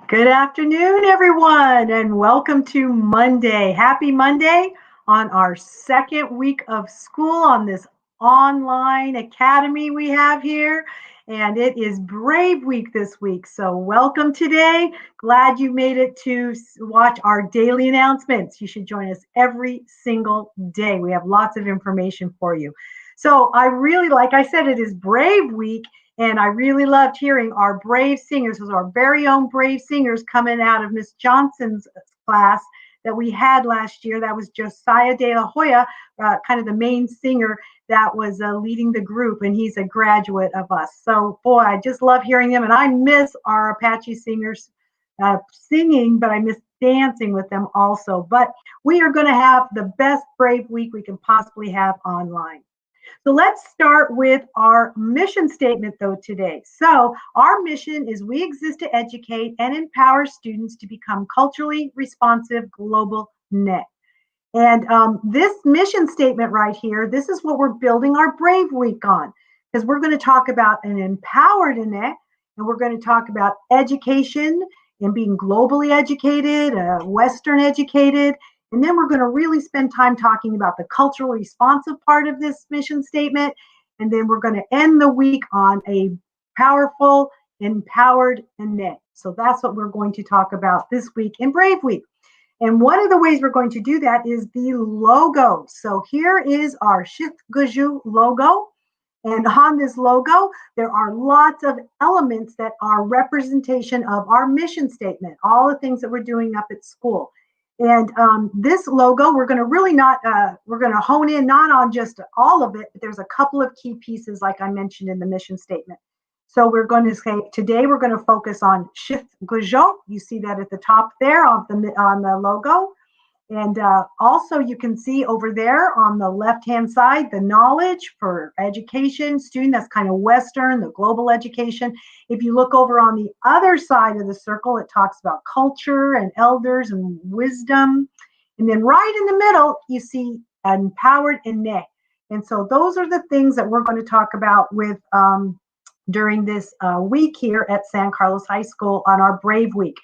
Good afternoon, everyone, and welcome to Monday. Happy Monday on our second week of school on this online academy we have here. And it is Brave Week this week. So welcome today. Glad you made it to watch our daily announcements. You should join us every single day. We have lots of information for you. So I really, like I said, it is Brave Week. And I really loved hearing our brave singers, our very own brave singers coming out of Miss Johnson's class that we had last year. That was Josiah De La Hoya, kind of the main singer that was leading the group, and he's a graduate of us. So, boy, I just love hearing them, and I miss our Apache singers singing, but I miss dancing with them also. But we are going to have the best Brave Week we can possibly have online. So let's start with our mission statement, though, today. So our mission is we exist to educate and empower students to become culturally responsive global net. And this mission statement right here, this is what we're building our Brave Week on, because we're going to talk about an empowered net, and we're going to talk about education and being globally educated, Western educated. And then we're going to really spend time talking about the culturally responsive part of this mission statement. And then we're going to end the week on a powerful, empowered, and knit. So that's what we're going to talk about this week in Brave Week. And one of the ways we're going to do that is the logo. So here is our Shithguzhou logo. And on this logo, there are lots of elements that are representation of our mission statement, all the things that we're doing up at school. And this logo, we're going to really we're going to hone in not on just all of it, but there's a couple of key pieces like I mentioned in the mission statement. So we're going to say today we're going to focus on Shithguzhou. You see that at the top there on the logo. And also you can see over there on the left-hand side, the knowledge for education, student, that's kind of Western, the global education. If you look over on the other side of the circle, it talks about culture and elders and wisdom. And then right in the middle, you see empowered and knit. And so those are the things that we're going to talk about with during this week here at San Carlos High School on our Brave Week.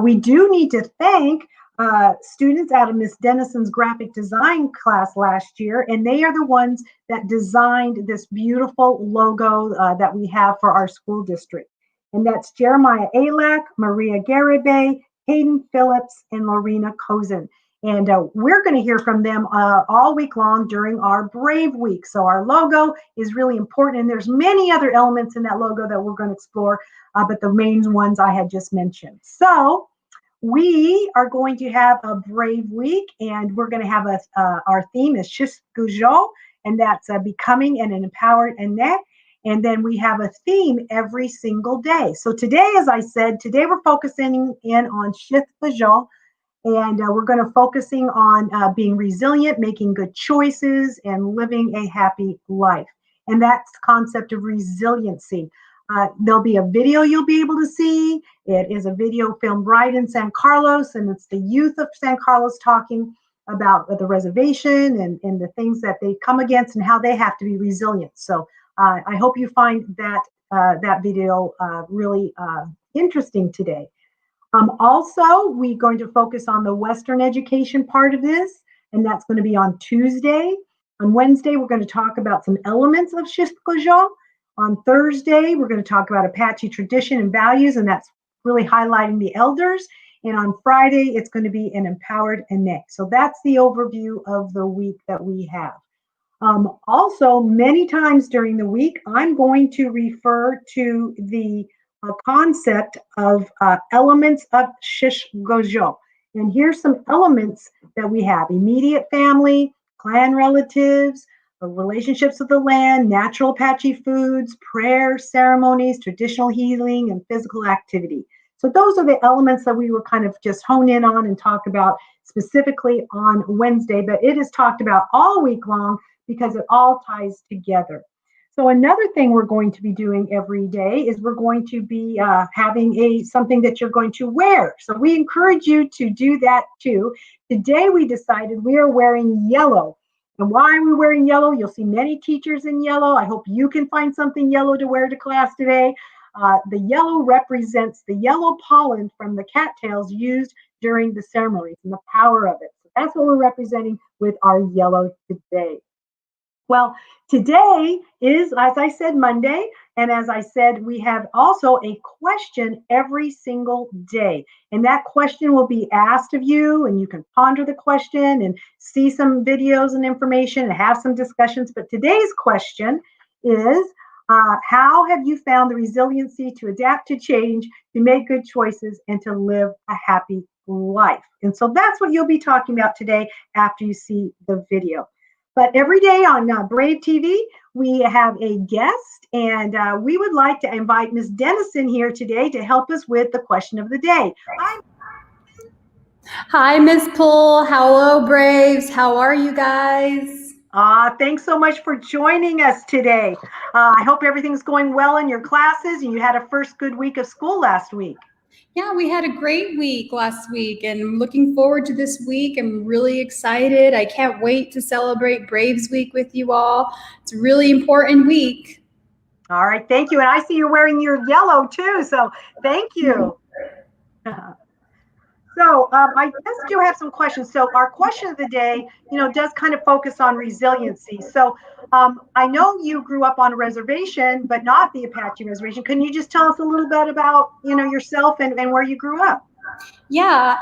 We do need to thank students out of Miss Dennison's graphic design class last year, and they are the ones that designed this beautiful logo that we have for our school district. And that's Jeremiah Alak, Maria Garibay, Hayden Phillips, and Lorena Kozin. And we're going to hear from them all week long during our Brave Week. So our logo is really important, and there's many other elements in that logo that we're going to explore, but the main ones I had just mentioned. So we are going to have a Brave Week, and we're going to have our theme is Shithguzhou, and that's becoming an empowered Annette. And then we have a theme every single day. So today, as I said, today we're focusing in on Shithguzhou, and we're going to focusing on being resilient, making good choices, and living a happy life. And that's the concept of resiliency. There'll be a video you'll be able to see. It is a video filmed right in San Carlos, and it's the youth of San Carlos talking about the reservation and the things that they come against and how they have to be resilient. So I hope you find that video really interesting today. Also, we're going to focus on the Western education part of this, and that's going to be on Tuesday. On Wednesday, we're going to talk about some elements of Shithguzhou. On Thursday, we're going to talk about Apache tradition and values, and that's really highlighting the elders. And on Friday, it's going to be an empowered Annette. So that's the overview of the week that we have. Also, many times during the week, I'm going to refer to the concept of elements of Shithguzhou. And here's some elements that we have: immediate family, clan relatives, relationships with the land, natural Apache foods, prayer, ceremonies, traditional healing, and physical activity. So those are the elements that we will kind of just hone in on and talk about specifically on Wednesday, but it is talked about all week long because it all ties together. So another thing we're going to be doing every day is we're going to be having something that you're going to wear. So we encourage you to do that too. Today we decided we are wearing yellow. And why are we wearing yellow? You'll see many teachers in yellow. I hope you can find something yellow to wear to class today. The yellow represents the yellow pollen from the cattails used during the ceremonies and the power of it. So that's what we're representing with our yellow today. Well, today is, as I said, Monday. And as I said, we have also a question every single day. And that question will be asked of you, and you can ponder the question and see some videos and information and have some discussions. But today's question is, how have you found the resiliency to adapt to change, to make good choices, and to live a happy life? And so that's what you'll be talking about today after you see the video. But every day on Brave TV, we have a guest, and we would like to invite Ms. Dennison here today to help us with the question of the day. Hi, Ms. Poole. Hello, Braves. How are you guys? Thanks so much for joining us today. I hope everything's going well in your classes and you had a first good week of school last week. Yeah, we had a great week last week, and I'm looking forward to this week. I'm really excited. I can't wait to celebrate Braves Week with you all. It's a really important week. All right, thank you. And I see you're wearing your yellow too, so thank you. So I just do have some questions. So our question of the day, does kind of focus on resiliency. So I know you grew up on a reservation, but not the Apache reservation. Can you just tell us a little bit about, yourself and where you grew up? Yeah,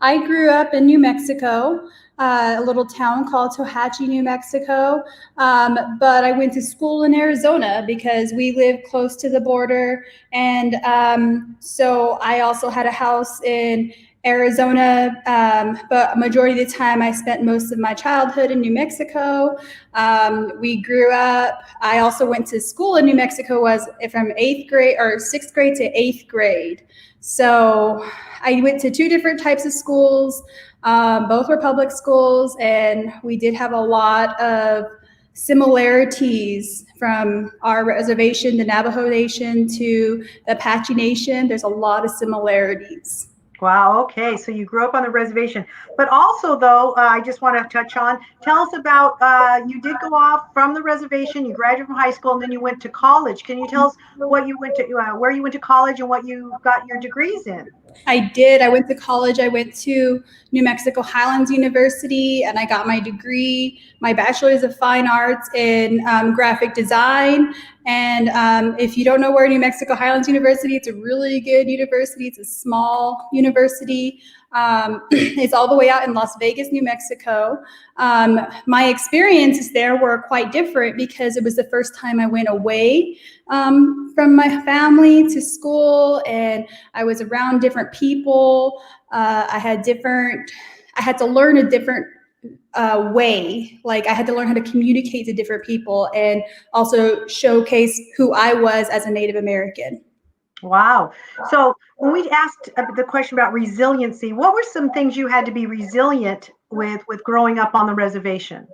I grew up in New Mexico, a little town called Tohatchee, New Mexico. But I went to school in Arizona because we live close to the border. And so I also had a house in Arizona, but majority of the time I spent most of my childhood in New Mexico. We grew up, I also went to school in New Mexico, was from 8th grade or 6th grade to 8th grade. So I went to two different types of schools. Both were public schools, and we did have a lot of similarities from our reservation, the Navajo Nation, to the Apache Nation. There's a lot of similarities. Wow. Okay. So you grew up on the reservation, but also though, I just want to touch on, tell us about, you did go off from the reservation, you graduated from high school and then you went to college. Can you tell us what you went to, where you went to college and what you got your degrees in? I did. I went to college. I went to New Mexico Highlands University and I got my degree, my bachelor's of fine arts in graphic design. And if you don't know where New Mexico Highlands University, it's a really good university. It's a small university. It's all the way out in Las Vegas, New Mexico. My experiences there were quite different because it was the first time I went away from my family to school, and I was around different people. I had to learn a different way. Like I had to learn how to communicate to different people and also showcase who I was as a Native American. Wow. So when we asked the question about resiliency, what were some things you had to be resilient with growing up on the reservation?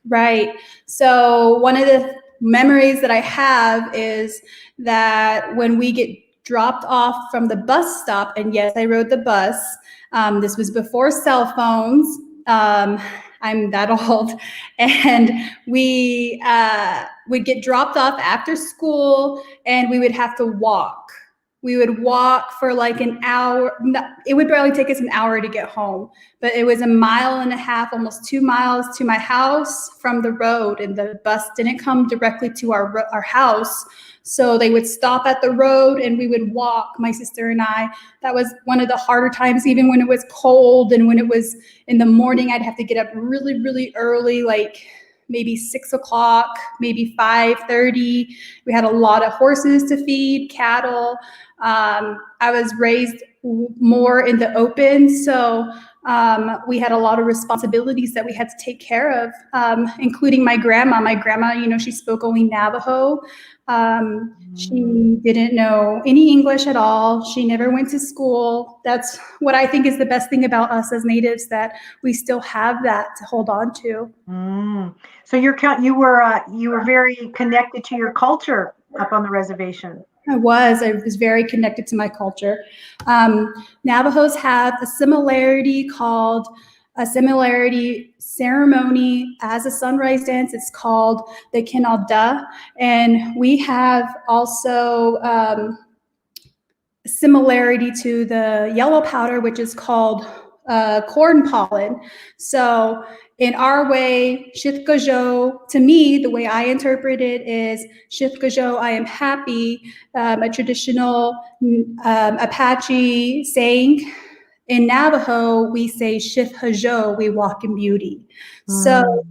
Right. So one of the memories that I have is that when we get dropped off from the bus stop, and yes, I rode the bus. This was before cell phones. I'm that old, and we would get dropped off after school, and we would have to walk. We would walk for like an hour. It would barely take us an hour to get home, but it was a mile and a half, almost 2 miles to my house from the road, and the bus didn't come directly to our house. So they would stop at the road and we would walk, my sister and I. That was one of the harder times, even when it was cold and when it was in the morning, I'd have to get up really, really early, like maybe 6 o'clock, maybe 5:30. We had a lot of horses to feed, cattle. I was raised more in the open, so we had a lot of responsibilities that we had to take care of, including my grandma. My grandma, she spoke only Navajo. She didn't know any English at all. She never went to school. That's what I think is the best thing about us as natives, that we still have that to hold on to. So you were very connected to your culture up on the reservation. I was very connected to my culture. Navajos have a similarity called a similarity ceremony as a sunrise dance. It's called the Kinalda. And we have also similarity to the yellow powder, which is called corn pollen. So in our way, Shithkajo, to me, the way I interpret it is Shithkajo, I am happy, a traditional Apache saying. In Navajo, we say Shithkajo, we walk in beauty. So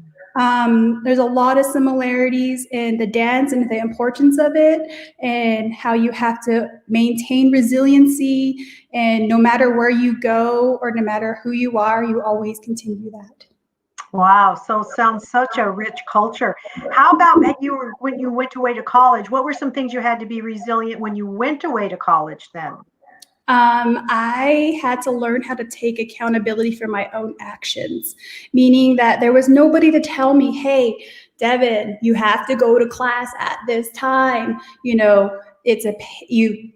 there's a lot of similarities in the dance and the importance of it and how you have to maintain resiliency. And no matter where you go or no matter who you are, you always continue that. Wow, so sounds such a rich culture. How about when you went away to college? What were some things you had to be resilient when you went away to college then? I had to learn how to take accountability for my own actions, meaning that there was nobody to tell me, hey, Devin, you have to go to class at this time. you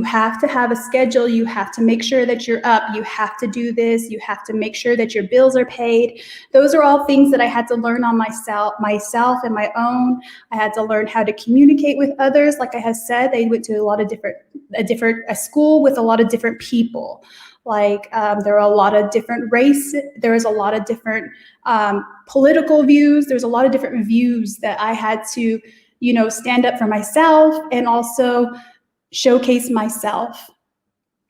have to have a schedule. You have to make sure that you're up. You have to do this. You have to make sure that your bills are paid. Those are all things that I had to learn on myself and my own. I had to learn how to communicate with others. Like I have said, they went to a school with a lot of different people. Like there are a lot of different race. There is a lot of different political views. There's a lot of different views that I had to, stand up for myself and also showcase myself.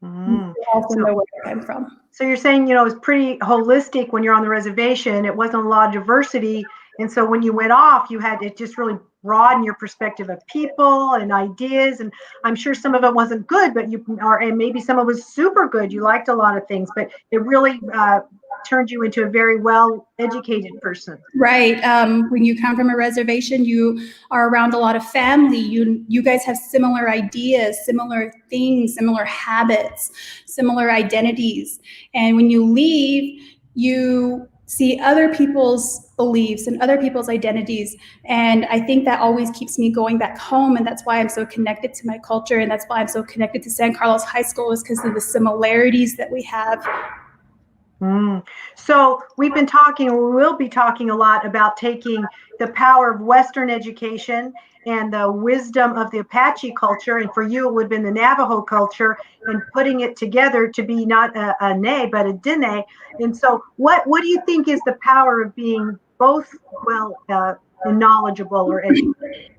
Mm. Also know where I came from. So you're saying, it was pretty holistic when you're on the reservation. It wasn't a lot of diversity. And so when you went off, it just really broadened your perspective of people and ideas. And I'm sure some of it wasn't good, and maybe some of it was super good. You liked a lot of things, but it really turned you into a very well-educated person. Right. When you come from a reservation, you are around a lot of family. You guys have similar ideas, similar things, similar habits, similar identities. And when you leave, you see other people's beliefs and other people's identities. And I think that always keeps me going back home. And that's why I'm so connected to my culture. And that's why I'm so connected to San Carlos High School, is because of the similarities that we have. So we will be talking a lot about taking the power of Western education and the wisdom of the Apache culture, and for you it would have been the Navajo culture, and putting it together to be not a Ne, but a Dene. And so what do you think is the power of being both knowledgeable or educated?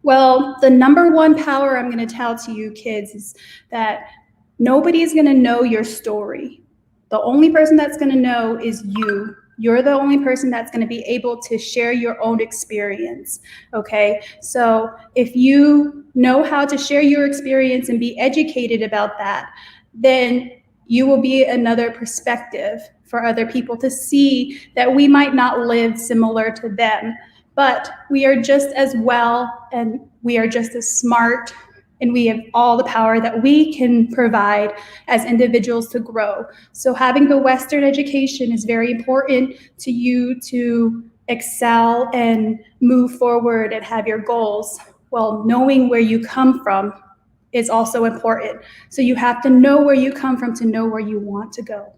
Well, the number one power I'm going to tell to you kids is that nobody is going to know your story. The only person that's going to know is you. You're the only person that's going to be able to share your own experience, okay? So if you know how to share your experience and be educated about that, then you will be another perspective for other people to see that we might not live similar to them, but we are just as well and we are just as smart, and we have all the power that we can provide as individuals to grow. So having the Western education is very important to you to excel and move forward and have your goals. Well, knowing where you come from is also important. So you have to know where you come from to know where you want to go.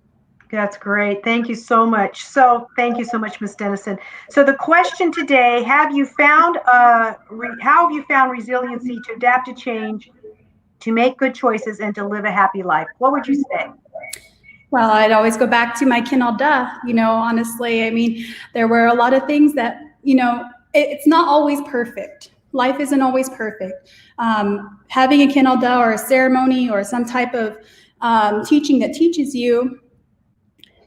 That's great. Thank you so much. Thank you so much, Ms. Dennison. So the question today, how have you found resiliency to adapt to change, to make good choices, and to live a happy life? What would you say? Well, I'd always go back to my kinalda. Honestly, I mean, there were a lot of things that, it's not always perfect. Life isn't always perfect. Having a kinalda or a ceremony or some type of teaching that teaches you,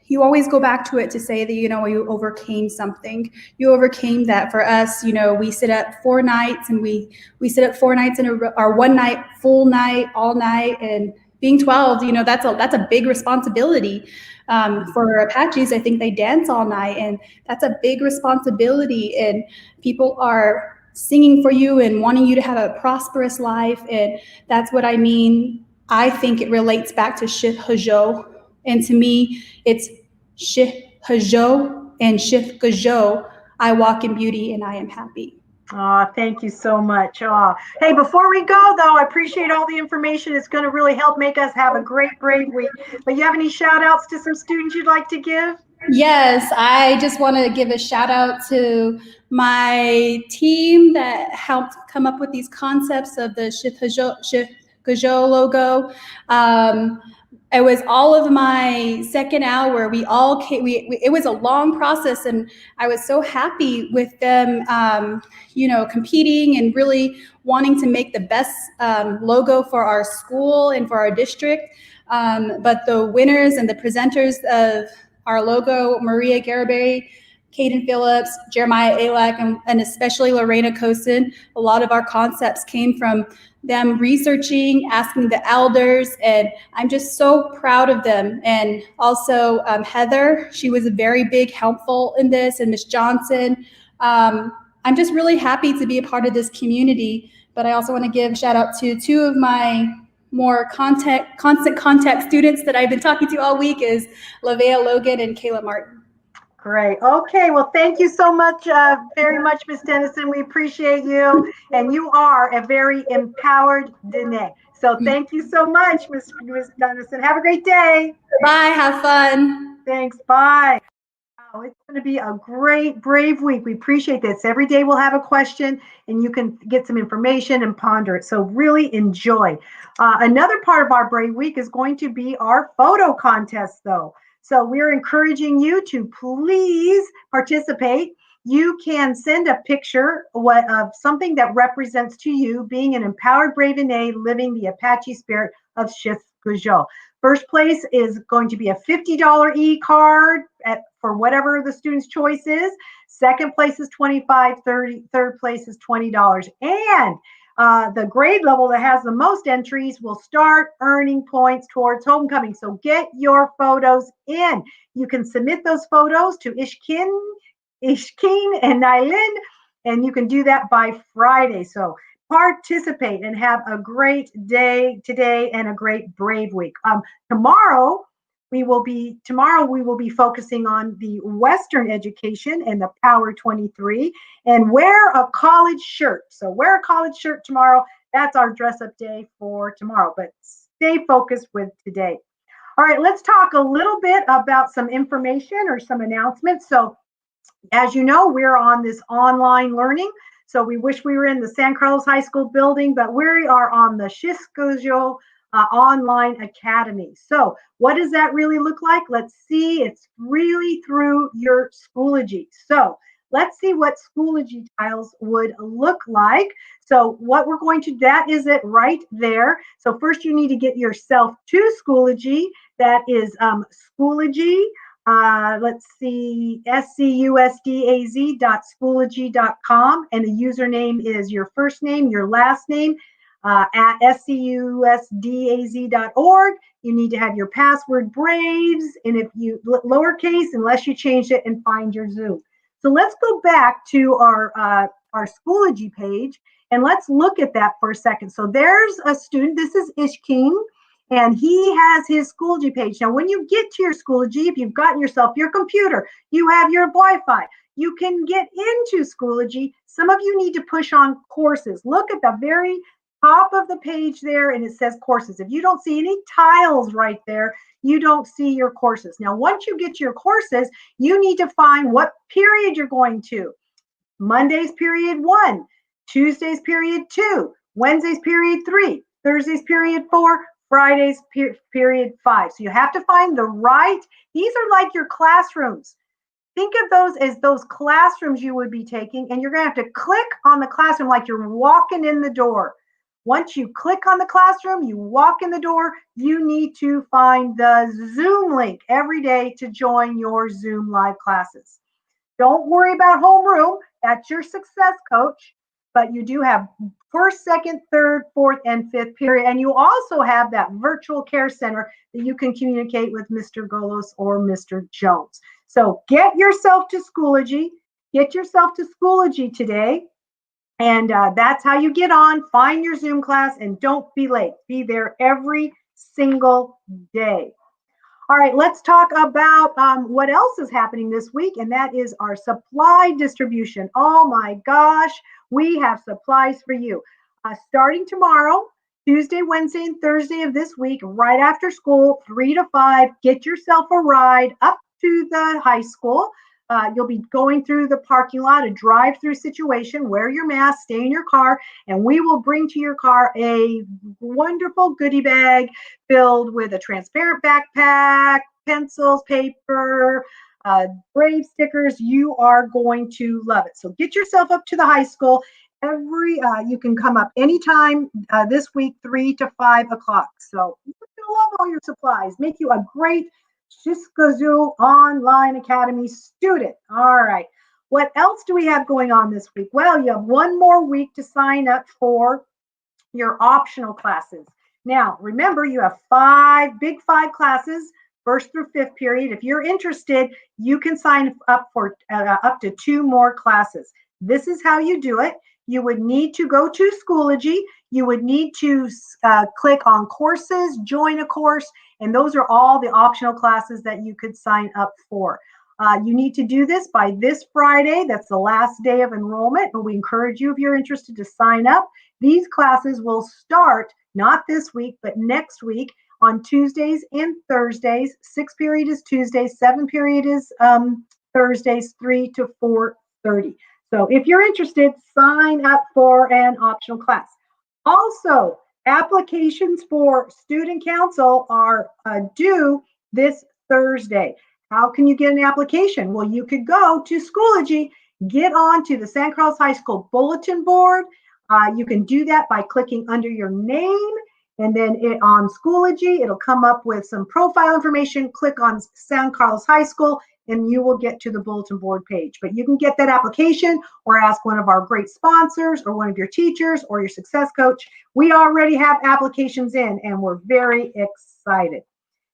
you always go back to it to say that, you overcame something. You overcame that. For us, we sit up 4 nights, and we sit up 4 nights or 1 night, full night, all night. And being 12, that's a big responsibility. For Apaches, I think they dance all night, and that's a big responsibility. And people are singing for you and wanting you to have a prosperous life. And that's what I mean. I think it relates back to Shif Hajo. And to me, it's Shif Hajo and Shif Gajo. I walk in beauty and I am happy. Oh, thank you so much. Oh, hey, before we go, though, I appreciate all the information. It's going to really help make us have a great week. But you have any shout outs to some students you'd like to give? Yes, I just want to give a shout out to my team that helped come up with these concepts of the Shif Gajo logo. It was all of my second hour. We all came, it was a long process, and I was so happy with them, competing and really wanting to make the best logo for our school and for our district. But the winners and the presenters of our logo, Maria Garaberry, Caden Phillips, Jeremiah Alak, and especially Lorena Kosin, a lot of our concepts came from them researching, asking the elders, and I'm just so proud of them. And also Heather, she was a very big helpful in this, and Miss Johnson. I'm just really happy to be a part of this community, but I also want to give a shout out to 2 of my more constant contact students that I've been talking to all week, is Lavea Logan and Kayla Martin. Great. Okay. Well, thank you so much, very much, Miss Dennison. We appreciate you. And you are a very empowered Danae. So thank you so much, Miss Dennison. Have a great day. Bye. Have fun. Thanks. Bye. Wow, it's going to be a great, brave week. We appreciate this. Every day we'll have a question and you can get some information and ponder it. So really enjoy. Another part of our Brave Week is going to be our photo contest, though. So we're encouraging you to please participate. You can send a picture of something that represents to you being an empowered Brave Danae living the Apache spirit of Shisk-Guzhou. First place is going to be a $50 e-card for whatever the student's choice is. Second place is $25, third place is $20. And the grade level that has the most entries will start earning points towards homecoming. So get your photos in. You can submit those photos to Ishkin and Nylin, and you can do that by Friday. So participate and have a great day today and a great Brave Week. Tomorrow we will be focusing on the Western education and the Power 23 and wear a college shirt. So wear a college shirt tomorrow. That's our dress up day for tomorrow, but stay focused with today. All right, let's talk a little bit about some information or some announcements. So as you know, we're on this online learning. So we wish we were in the San Carlos High School building, but we are on the Shisk-Guzhou Online Academy. So what does that really look like? Let's see. It's really through your Schoology. So let's see what Schoology tiles would look like. So what we're going to, that is it right there. So first you need to get yourself to Schoology. That is Schoology. Let's see, scusdaz.schoology.com, and the username is your first name, your last name, at scusdaz.org. You need to have your password Braves, and if you lowercase, unless you changed it, and find your Zoom. So let's go back to our Schoology page, and let's look at that for a second. So there's a student, this is Ishking, and he has his Schoology page. Now, when you get to your Schoology, if you've gotten yourself your computer, you have your Wi-Fi, you can get into Schoology. Some of you need to push on courses. Look at the very top of the page there, and it says courses. If you don't see any tiles right there, you don't see your courses. Now, once you get to your courses, you need to find what period you're going to. Monday's period 1, Tuesday's period 2, Wednesday's period 3, Thursday's period 4, Friday's period 5. So you have to find the right, these are like your classrooms. Think of those as those classrooms you would be taking, and you're going to have to click on the classroom like you're walking in the door. Once you click on the classroom, you walk in the door, you need to find the Zoom link every day to join your Zoom live classes. Don't worry about homeroom. That's your success coach. But you do have first, second, third, fourth, and fifth period. And you also have that virtual care center that you can communicate with Mr. Golos or Mr. Jones. So get yourself to Schoology. Get yourself to Schoology today. And that's how you get on. Find your Zoom class and don't be late. Be there every single day. All right, let's talk about what else is happening this week, and that is our supply distribution. Oh my gosh, we have supplies for you. Starting tomorrow, Tuesday, Wednesday, and Thursday of this week, right after school, 3 to 5, get yourself a ride up to the high school. You'll be going through the parking lot, a drive-through situation, wear your mask, stay in your car, and we will bring to your car a wonderful goodie bag filled with a transparent backpack, pencils, paper, Brave stickers. You are going to love it. So get yourself up to the high school. You can come up anytime this week, 3 to 5 o'clock. So you're going to love all your supplies. Make you a great Shisk-Guzhou Online Academy student. All right. What else do we have going on this week? Well, you have one more week to sign up for your optional classes. Now, remember, you have big five classes, first through fifth period. If you're interested, you can sign up for up to 2 more classes. This is how you do it. You would need to go to Schoology. You would need to click on courses, join a course, and those are all the optional classes that you could sign up for. You need to do this by this Friday. That's the last day of enrollment, but we encourage you, if you're interested, to sign up. These classes will start not this week, but next week on Tuesdays and Thursdays. 6 period is Tuesdays, 7 period is Thursdays, 3 to 4:30. So if you're interested, sign up for an optional class. Also, applications for student council are due this Thursday. How can you get an application? Well, you could go to Schoology, get on to the San Carlos High School bulletin board. You can do that by clicking under your name, and then on Schoology, it'll come up with some profile information. Click on San Carlos High School, and you will get to the bulletin board page. But you can get that application or ask one of our great sponsors or one of your teachers or your success coach. We already have applications in, and we're very excited.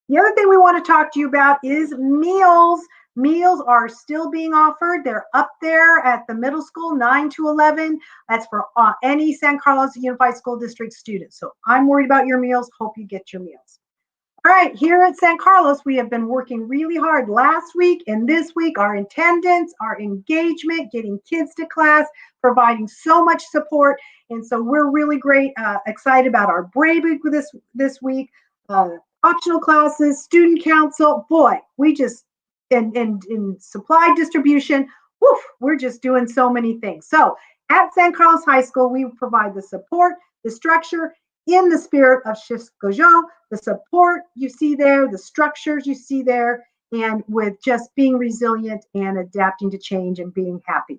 The other thing we want to talk to you about is meals. Meals are still being offered. They're up there at the middle school, 9 to 11. That's for any San Carlos Unified School District student. So I'm worried about your meals. Hope you get your meals. All right, here at San Carlos, we have been working really hard last week and this week. Our attendance, our engagement, getting kids to class, providing so much support. And so we're really excited about our Brave Week this week. Optional classes, student council, boy, we just, in supply distribution, woof, we're just doing so many things. So at San Carlos High School, we provide the support, the structure in the spirit of Shift Goujon, the support you see there, the structures you see there, and with just being resilient and adapting to change and being happy.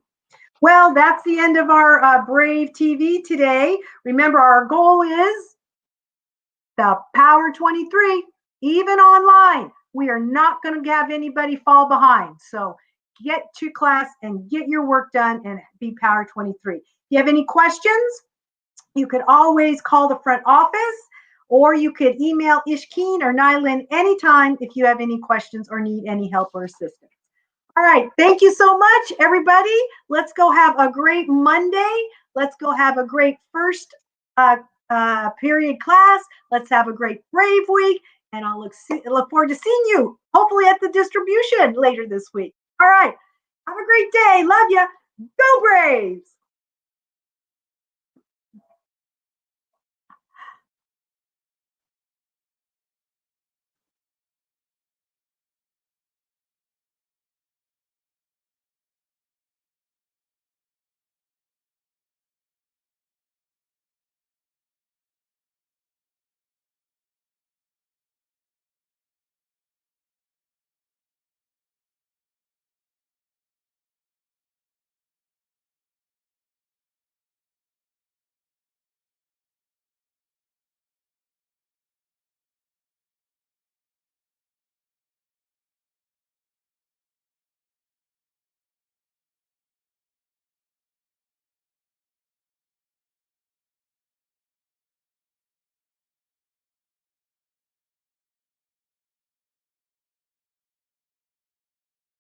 Well, that's the end of our Brave TV today. Remember, our goal is the Power 23, even online. We are not going to have anybody fall behind. So get to class and get your work done and be Power 23. If you have any questions, you could always call the front office, or you could email Ishkeen or Nylin anytime if you have any questions or need any help or assistance. All right, thank you so much, everybody. Let's go have a great Monday. Let's go have a great first period class. Let's have a great Brave Week, and I'll look forward to seeing you, hopefully at the distribution later this week. All right, have a great day. Love ya. Go Braves!